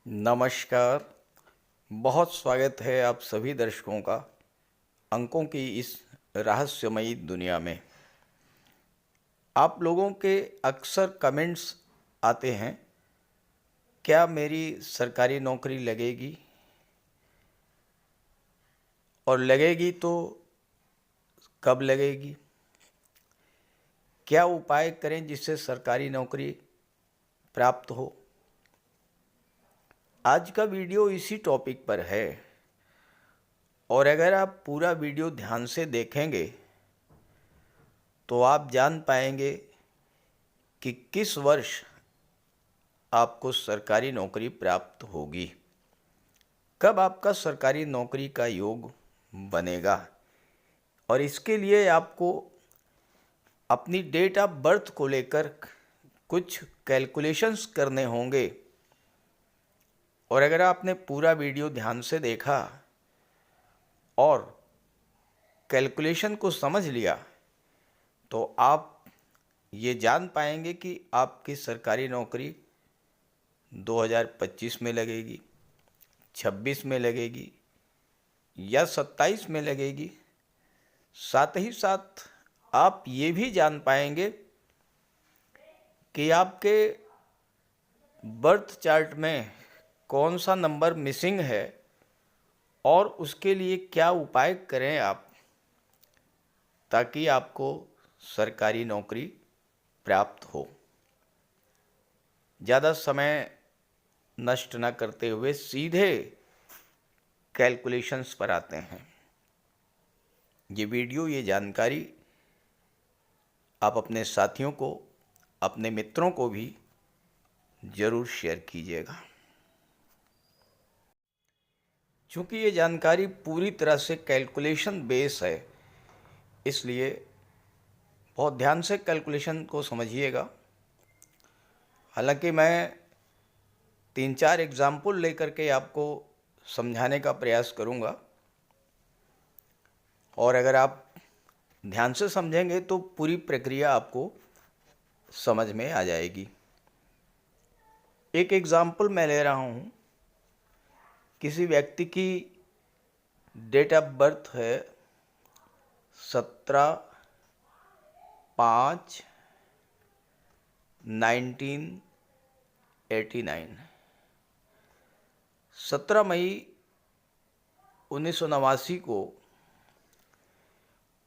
नमस्कार। बहुत स्वागत है आप सभी दर्शकों का अंकों की इस रहस्यमयी दुनिया में। आप लोगों के अक्सर कमेंट्स आते हैं, क्या मेरी सरकारी नौकरी लगेगी और लगेगी तो कब लगेगी, क्या उपाय करें जिससे सरकारी नौकरी प्राप्त हो। आज का वीडियो इसी टॉपिक पर है और अगर आप पूरा वीडियो ध्यान से देखेंगे तो आप जान पाएंगे कि किस वर्ष आपको सरकारी नौकरी प्राप्त होगी, कब आपका सरकारी नौकरी का योग बनेगा। और इसके लिए आपको अपनी डेट ऑफ बर्थ को लेकर कुछ कैलकुलेशंस करने होंगे। और अगर आपने पूरा वीडियो ध्यान से देखा और कैलकुलेशन को समझ लिया तो आप ये जान पाएंगे कि आपकी सरकारी नौकरी 2025 में लगेगी, 26 में लगेगी या 27 में लगेगी। साथ ही साथ आप ये भी जान पाएंगे कि आपके बर्थ चार्ट में कौन सा नंबर मिसिंग है और उसके लिए क्या उपाय करें आप, ताकि आपको सरकारी नौकरी प्राप्त हो। ज़्यादा समय नष्ट न करते हुए सीधे कैलकुलेशंस पर आते हैं। ये वीडियो, ये जानकारी आप अपने साथियों को, अपने मित्रों को भी ज़रूर शेयर कीजिएगा। चूँकि ये जानकारी पूरी तरह से कैलकुलेशन बेस है, इसलिए बहुत ध्यान से कैलकुलेशन को समझिएगा। हालांकि मैं 3-4 एग्जाम्पल लेकर के आपको समझाने का प्रयास करूंगा और अगर आप ध्यान से समझेंगे तो पूरी प्रक्रिया आपको समझ में आ जाएगी। एक एग्जाम्पल मैं ले रहा हूं, किसी व्यक्ति की डेट ऑफ बर्थ है 17/5/1989। 17 मई 1989 को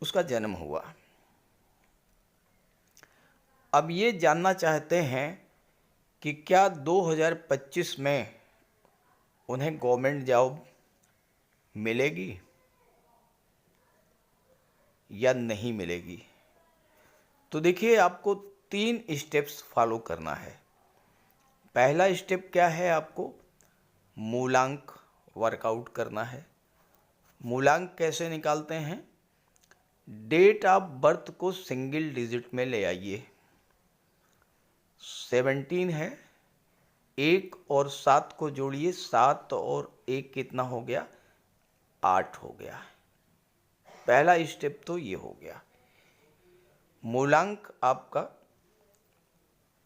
उसका जन्म हुआ। अब ये जानना चाहते हैं कि क्या 2025 में उन्हें गवर्नमेंट जॉब मिलेगी या नहीं मिलेगी। तो देखिए, आपको 3 स्टेप्स फॉलो करना है। पहला स्टेप क्या है, आपको मूलांक वर्कआउट करना है। मूलांक कैसे निकालते हैं, डेट ऑफ बर्थ को सिंगल डिजिट में ले आइए। 17 है, 1 और 7 को जोड़िए, 7 और 1 कितना हो गया, 8 हो गया। पहला स्टेप तो ये हो गया, मूलांक आपका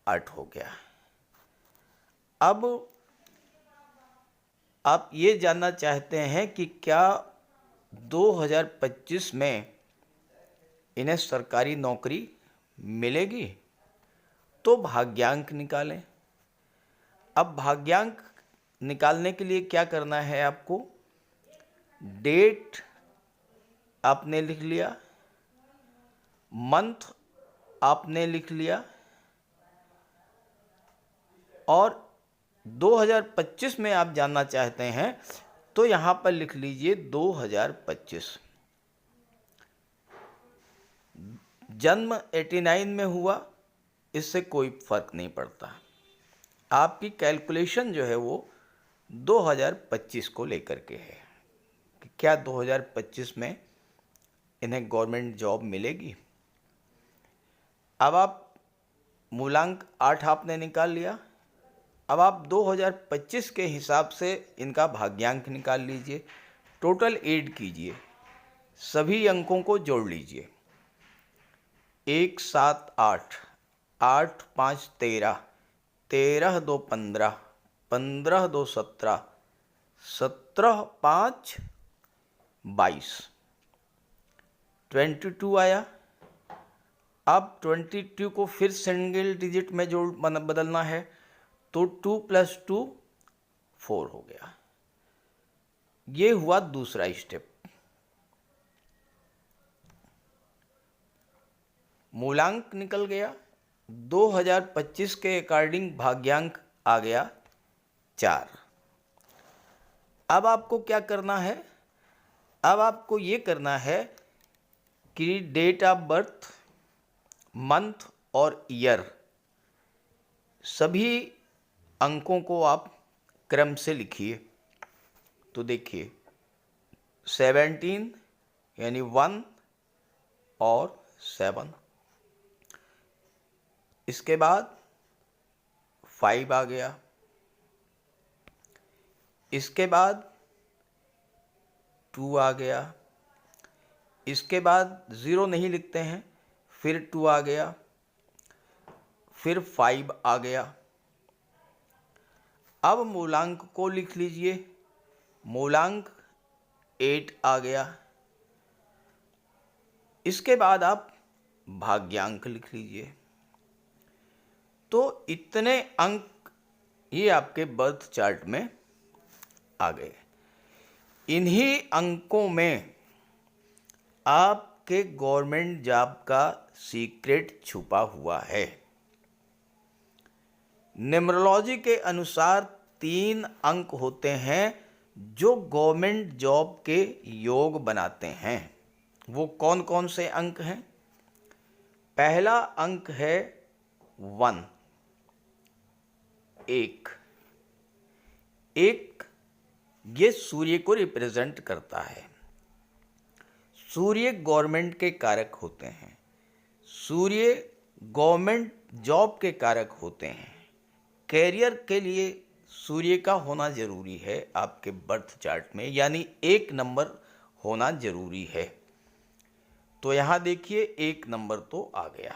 8 हो गया। अब आप ये जानना चाहते हैं कि क्या 2025 में इन्हें सरकारी नौकरी मिलेगी, तो भाग्यांक निकालें। अब भाग्यांक निकालने के लिए क्या करना है, आपको डेट आपने लिख लिया, मंथ आपने लिख लिया और 2025 में आप जानना चाहते हैं तो यहाँ पर लिख लीजिए 2025। जन्म 89 में हुआ, इससे कोई फर्क नहीं पड़ता। आपकी कैलकुलेशन जो है वो 2025 को लेकर के है कि क्या 2025 में इन्हें गवर्नमेंट जॉब मिलेगी। अब आप मूलांक 8 आपने निकाल लिया। अब आप 2025 के हिसाब से इनका भाग्यांक निकाल लीजिए, टोटल ऐड कीजिए, सभी अंकों को जोड़ लीजिए। 1 7 8, 8 5 13, 13 2 15, 15 2 17, 17 5 22, 22 आया। अब 22 को फिर सिंगल डिजिट में बदलना है, तो 2 + 2 4 हो गया। ये हुआ दूसरा स्टेप। मूलांक निकल गया। 2025 के अकॉर्डिंग भाग्यांक आ गया 4। अब आपको क्या करना है? अब आपको ये करना है कि डेट ऑफ बर्थ, मंथ और ईयर सभी अंकों को आप क्रम से लिखिए। तो देखिए 17 यानी 1 और 7, इसके बाद 5 आ गया, इसके बाद 2 आ गया, इसके बाद 0 नहीं लिखते हैं, फिर 2 आ गया, फिर 5 आ गया। अब मूलांक को लिख लीजिए। मूलांक 8 आ गया। इसके बाद आप भाग्यांक लिख लीजिए। तो इतने अंक ये आपके बर्थ चार्ट में आ गए। इन्हीं अंकों में आपके गवर्नमेंट जॉब का सीक्रेट छुपा हुआ है। न्यूमरोलॉजी के अनुसार 3 अंक होते हैं जो गवर्नमेंट जॉब के योग बनाते हैं। वो कौन कौन से अंक हैं? पहला अंक है 1, 1। ये सूर्य को रिप्रेजेंट करता है। सूर्य गवर्नमेंट के कारक होते हैं। सूर्य गवर्नमेंट जॉब के कारक होते हैं। कैरियर के लिए सूर्य का होना जरूरी है आपके बर्थ चार्ट में, यानी 1 नंबर होना जरूरी है। तो यहां देखिए 1 नंबर तो आ गया।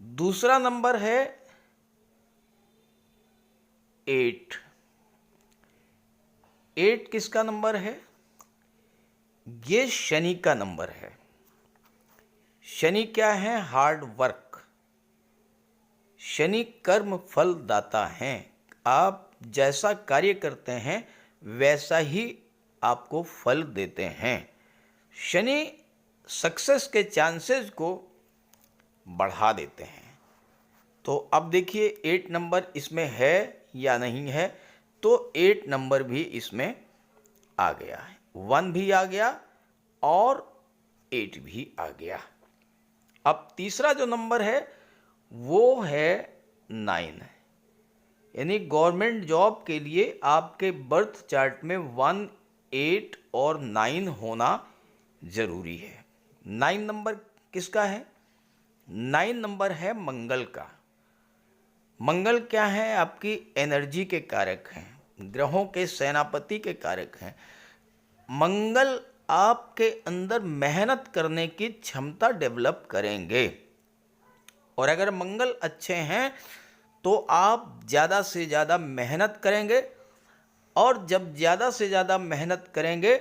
दूसरा नंबर है 8। 8 किसका नंबर है? ये शनि का नंबर है। शनि क्या है? Hard work. शनि कर्म फल दाता हैं। आप जैसा कार्य करते हैं वैसा ही आपको फल देते हैं। शनि सक्सेस के चांसेस को बढ़ा देते हैं। तो अब देखिए 8 नंबर इसमें है या नहीं है? तो 8 नंबर भी इसमें आ गया है। 1 भी आ गया और 8 भी आ गया। अब तीसरा जो नंबर है वो है 9। यानी गवर्नमेंट जॉब के लिए आपके बर्थ चार्ट में 1, 8 और 9 होना जरूरी है। 9 नंबर किसका है? 9 नंबर है मंगल का। मंगल क्या है? आपकी एनर्जी के कारक हैं, ग्रहों के सेनापति के कारक हैं। मंगल आपके अंदर मेहनत करने की क्षमता डेवलप करेंगे, और अगर मंगल अच्छे हैं तो आप ज़्यादा से ज़्यादा मेहनत करेंगे, और जब ज़्यादा से ज़्यादा मेहनत करेंगे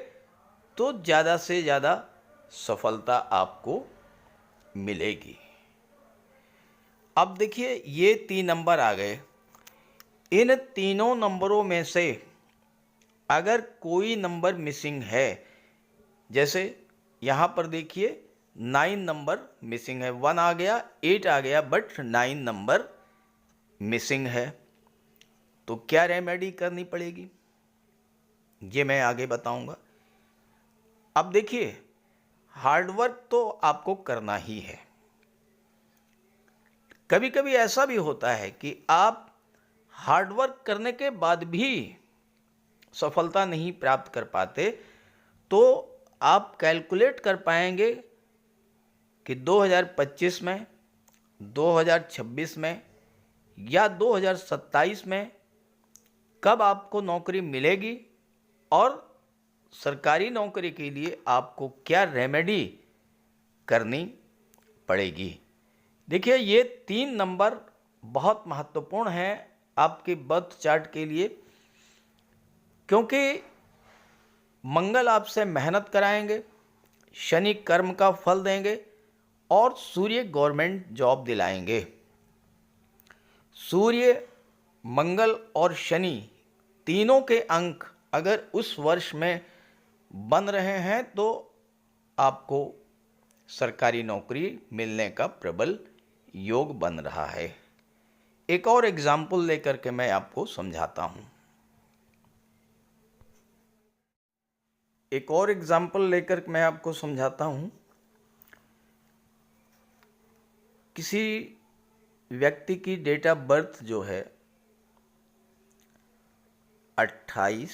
तो ज़्यादा से ज़्यादा सफलता आपको मिलेगी। अब देखिए ये 3 नंबर आ गए। इन तीनों नंबरों में से अगर कोई नंबर मिसिंग है, जैसे यहाँ पर देखिए 9 नंबर मिसिंग है, 1 आ गया, 8 आ गया, बट 9 नंबर मिसिंग है, तो क्या रेमेडी करनी पड़ेगी ये मैं आगे बताऊंगा। अब देखिए हार्डवर्क तो आपको करना ही है। कभी कभी ऐसा भी होता है कि आप हार्डवर्क करने के बाद भी सफलता नहीं प्राप्त कर पाते, तो आप कैलकुलेट कर पाएंगे कि 2025 में, 2026 में या 2027 में कब आपको नौकरी मिलेगी, और सरकारी नौकरी के लिए आपको क्या रेमेडी करनी पड़ेगी। देखिए ये 3 नंबर बहुत महत्वपूर्ण हैं आपके बर्थ चार्ट के लिए, क्योंकि मंगल आपसे मेहनत कराएंगे, शनि कर्म का फल देंगे और सूर्य गवर्नमेंट जॉब दिलाएंगे। सूर्य, मंगल और शनि तीनों के अंक अगर उस वर्ष में बन रहे हैं तो आपको सरकारी नौकरी मिलने का प्रबल योग बन रहा है। एक और एग्जाम्पल लेकर के मैं आपको समझाता हूँ। एक और एग्जाम्पल लेकर मैं आपको समझाता हूँ। किसी व्यक्ति की डेट ऑफ बर्थ जो है 28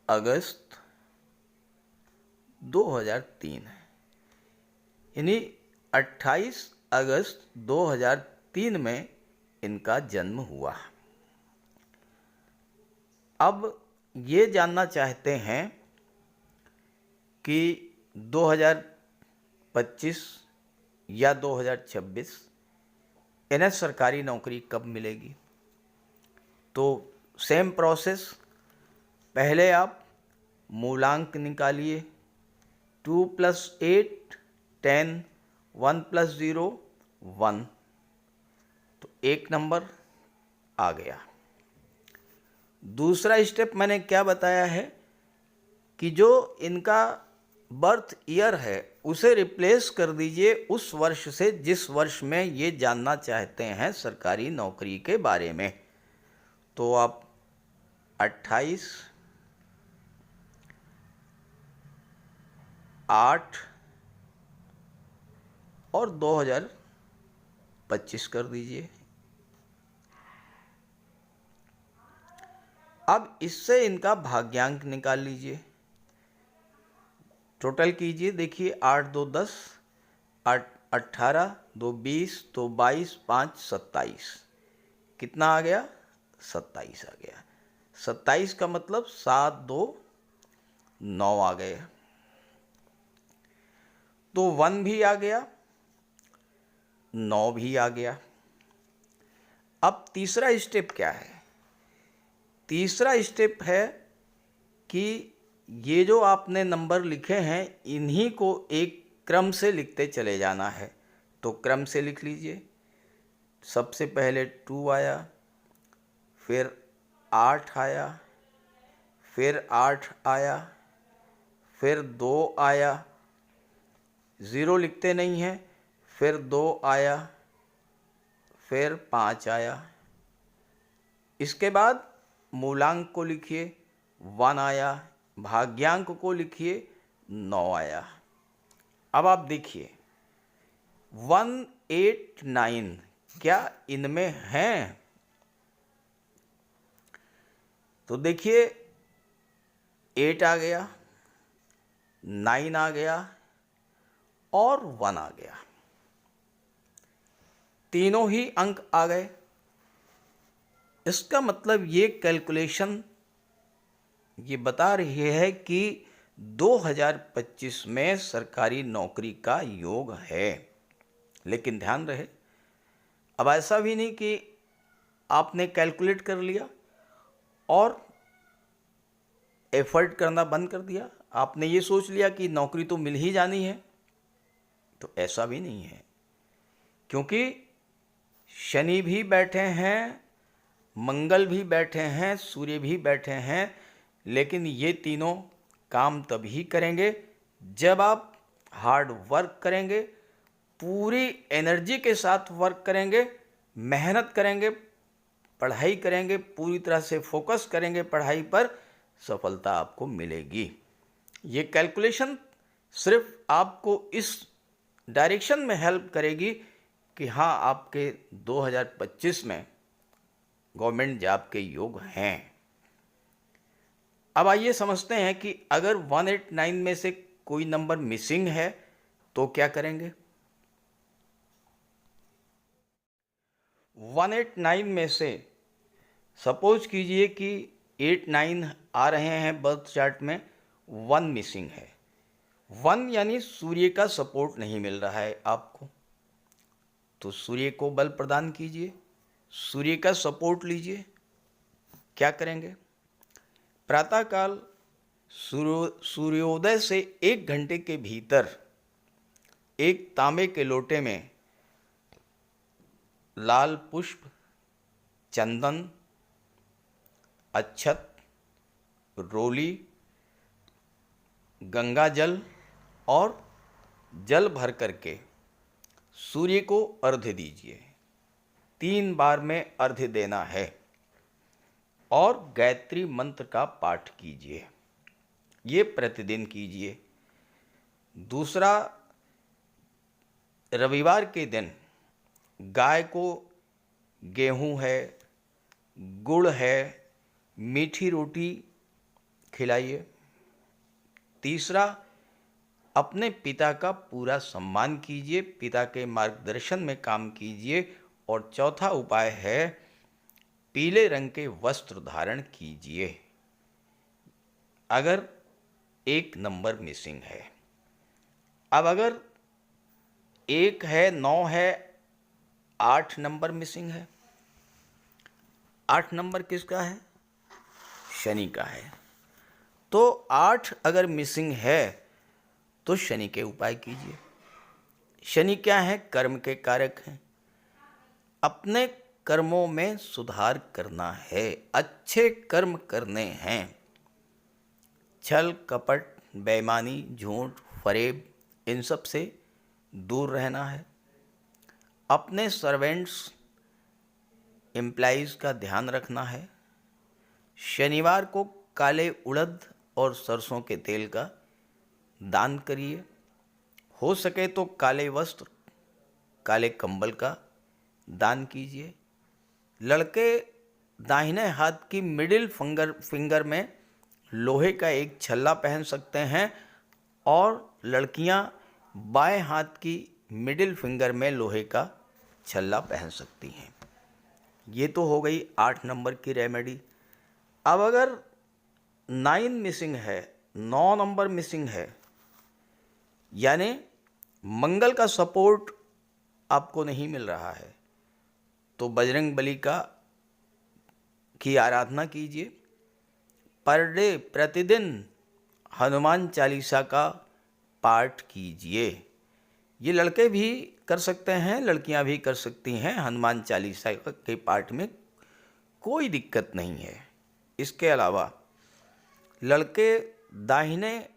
अगस्त 2003 है, यानी 28 अगस्त 2003 में इनका जन्म हुआ। अब ये जानना चाहते हैं कि 2025 या 2026 इन्हें सरकारी नौकरी कब मिलेगी। तो सेम प्रोसेस, पहले आप मूलांक निकालिए। 2 + 8 10, 1 + 0 1, तो 1 नंबर आ गया। दूसरा स्टेप मैंने क्या बताया है कि जो इनका बर्थ ईयर है उसे रिप्लेस कर दीजिए उस वर्ष से जिस वर्ष में ये जानना चाहते हैं सरकारी नौकरी के बारे में। तो आप 28 8 और 2025 कर दीजिए। अब इससे इनका भाग्यांक निकाल लीजिए, टोटल कीजिए। देखिए 8 2 10, 8 18, 2 20, 2 22, 5 27, कितना आ गया? 27 आ गया। 27 का मतलब 7 2 9 आ गए। तो 1 भी आ गया, 9 भी आ गया। अब तीसरा स्टेप क्या है? तीसरा स्टेप है कि ये जो आपने नंबर लिखे हैं इन्हीं को एक क्रम से लिखते चले जाना है। तो क्रम से लिख लीजिए। सबसे पहले 2 आया, फिर 8 आया, फिर 8 आया, फिर 2 आया, 0 लिखते नहीं हैं, फिर 2 आया, फिर 5 आया। इसके बाद मूलांक को लिखिए, 1 आया, भाग्यांक को लिखिए, 9 आया। अब आप देखिए 1 8 9 क्या इनमें हैं? तो देखिए 8 आ गया, 9 आ गया और 1 आ गया, तीनों ही अंक आ गए। इसका मतलब ये कैलकुलेशन ये बता रही है कि 2025 में सरकारी नौकरी का योग है। लेकिन ध्यान रहे, अब ऐसा भी नहीं कि आपने कैलकुलेट कर लिया और एफर्ट करना बंद कर दिया, आपने ये सोच लिया कि नौकरी तो मिल ही जानी है। तो ऐसा भी नहीं है, क्योंकि शनि भी बैठे हैं, मंगल भी बैठे हैं, सूर्य भी बैठे हैं, लेकिन ये तीनों काम तभी करेंगे जब आप हार्ड वर्क करेंगे, पूरी एनर्जी के साथ वर्क करेंगे, मेहनत करेंगे, पढ़ाई करेंगे, पूरी तरह से फोकस करेंगे पढ़ाई पर, सफलता आपको मिलेगी। ये कैलकुलेशन सिर्फ आपको इस डायरेक्शन में हेल्प करेगी कि हाँ, आपके 2025 में गवर्नमेंट जॉब के योग हैं। अब आइए समझते हैं कि अगर 189 में से कोई नंबर मिसिंग है तो क्या करेंगे। 189 में से सपोज कीजिए कि 89 आ रहे हैं बर्थ चार्ट में, 1 मिसिंग है। 1 यानी सूर्य का सपोर्ट नहीं मिल रहा है आपको, तो सूर्य को बल प्रदान कीजिए। सूर्य का सपोर्ट लीजिए। क्या करेंगे? प्रातःकाल सूर्योदय से 1 घंटे के भीतर एक तांबे के लोटे में लाल पुष्प, चंदन, अक्षत, रोली, गंगा जल और जल भर करके सूर्य को अर्घ्य दीजिए। 3 बार में अर्घ्य देना है और गायत्री मंत्र का पाठ कीजिए। ये प्रतिदिन कीजिए। दूसरा, रविवार के दिन गाय को गेहूं है, गुड़ है, मीठी रोटी खिलाइए। तीसरा, अपने पिता का पूरा सम्मान कीजिए, पिता के मार्गदर्शन में काम कीजिए। और चौथा उपाय है, पीले रंग के वस्त्र धारण कीजिए अगर 1 नंबर मिसिंग है। अब अगर 1 है, 9 है, 8 नंबर मिसिंग है। 8 नंबर किसका है? शनि का है। तो 8 अगर मिसिंग है तो शनि के उपाय कीजिए। शनि क्या है? कर्म के कारक हैं। अपने कर्मों में सुधार करना है, अच्छे कर्म करने हैं। छल कपट, बेईमानी, झूठ, फरेब, इन सब से दूर रहना है। अपने सर्वेंट्स, एम्प्लॉइज़ का ध्यान रखना है। शनिवार को काले उड़द और सरसों के तेल का दान करिए। हो सके तो काले वस्त्र, काले कंबल का दान कीजिए। लड़के दाहिने हाथ की मिडिल फिंगर में लोहे का एक छल्ला पहन सकते हैं और लड़कियां बाएं हाथ की मिडिल फिंगर में लोहे का छल्ला पहन सकती हैं। ये तो हो गई 8 नंबर की रेमेडी। अब अगर 9 मिसिंग है, 9 नंबर मिसिंग है, यानी मंगल का सपोर्ट आपको नहीं मिल रहा है, तो बजरंग बली की आराधना कीजिए। पर डे, प्रतिदिन हनुमान चालीसा का पाठ कीजिए। ये लड़के भी कर सकते हैं, लड़कियां भी कर सकती हैं। हनुमान चालीसा के पाठ में कोई दिक्कत नहीं है। इसके अलावा लड़के दाहिने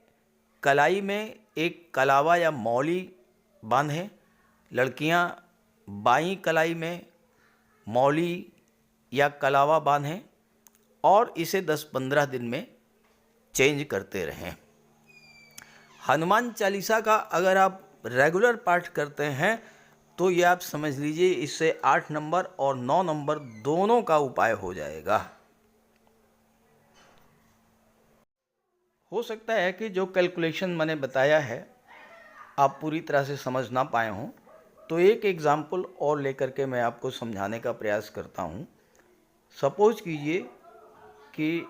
कलाई में एक कलावा या मौली बांधें। लड़कियां बाईं कलाई में मौली या कलावा बांधें और इसे 10-15 दिन में चेंज करते रहें। हनुमान चालीसा का अगर आप रेगुलर पाठ करते हैं तो ये आप समझ लीजिए इससे 8 नंबर और 9 नंबर दोनों का उपाय हो जाएगा। हो सकता है कि जो कैलकुलेशन मैंने बताया है आप पूरी तरह से समझ ना पाए हों, तो एक एग्ज़ाम्पल और लेकर के मैं आपको समझाने का प्रयास करता हूँ। सपोज कीजिए कि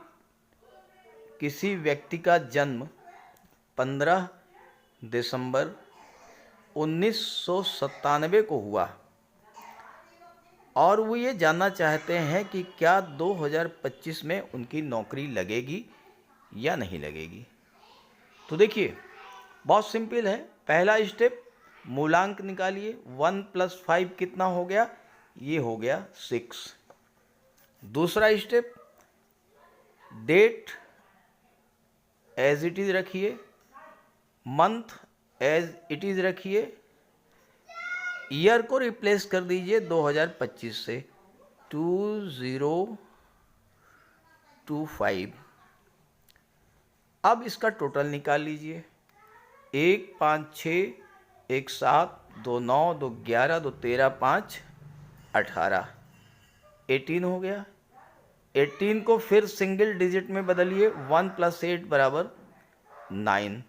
किसी व्यक्ति का जन्म 15 दिसंबर 1997 को हुआ और वो ये जानना चाहते हैं कि क्या 2025 में उनकी नौकरी लगेगी या नहीं लगेगी। तो देखिए, बहुत सिंपल है। पहला स्टेप, मूलांक निकालिए। 1 + 5 कितना हो गया? ये हो गया 6। दूसरा step, date as it is रखिए, मंथ एज इट इज़ रखिए, ईयर को रिप्लेस कर दीजिए 2025 से 2025। अब इसका टोटल निकाल लीजिए। 1 5 6 1 7 2 9 2 11 2 13 5 18 18 हो गया। 18 को फिर सिंगल डिजिट में बदलिए। 1 + 8 = 9।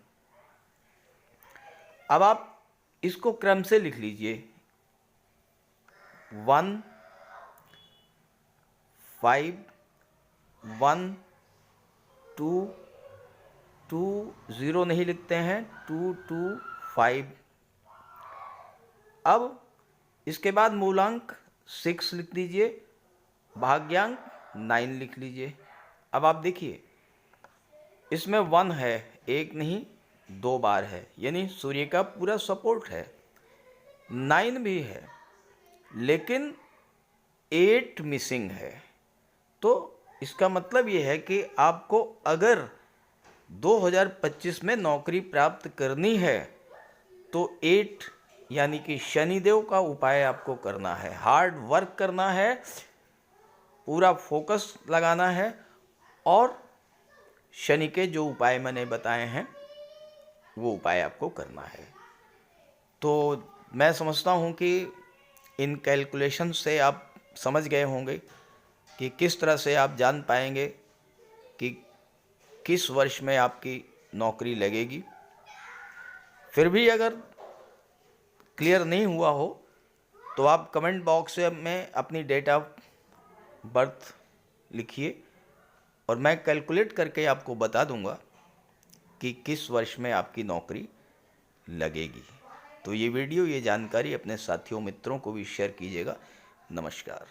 अब आप इसको क्रम से लिख लीजिए। 1 5 1 2 2 0 नहीं लिखते हैं, 2 2 5। अब इसके बाद मूलांक 6 लिख दीजिए, भाग्यांक 9 लिख लीजिए। अब आप देखिए इसमें 1 है, एक नहीं 2 बार है, यानी सूर्य का पूरा सपोर्ट है। 9 भी है लेकिन 8 मिसिंग है। तो इसका मतलब ये है कि आपको अगर 2025 में नौकरी प्राप्त करनी है तो 8 यानी कि शनिदेव का उपाय आपको करना है, हार्ड वर्क करना है, पूरा फोकस लगाना है और शनि के जो उपाय मैंने बताए हैं वो उपाय आपको करना है। तो मैं समझता हूँ कि इन कैलकुलेशन से आप समझ गए होंगे कि किस तरह से आप जान पाएंगे कि किस वर्ष में आपकी नौकरी लगेगी। फिर भी अगर क्लियर नहीं हुआ हो तो आप कमेंट बॉक्स में अपनी डेट ऑफ बर्थ लिखिए और मैं कैलकुलेट करके आपको बता दूंगा कि किस वर्ष में आपकी नौकरी लगेगी। तो ये वीडियो, ये जानकारी अपने साथियों मित्रों को भी शेयर कीजिएगा। नमस्कार।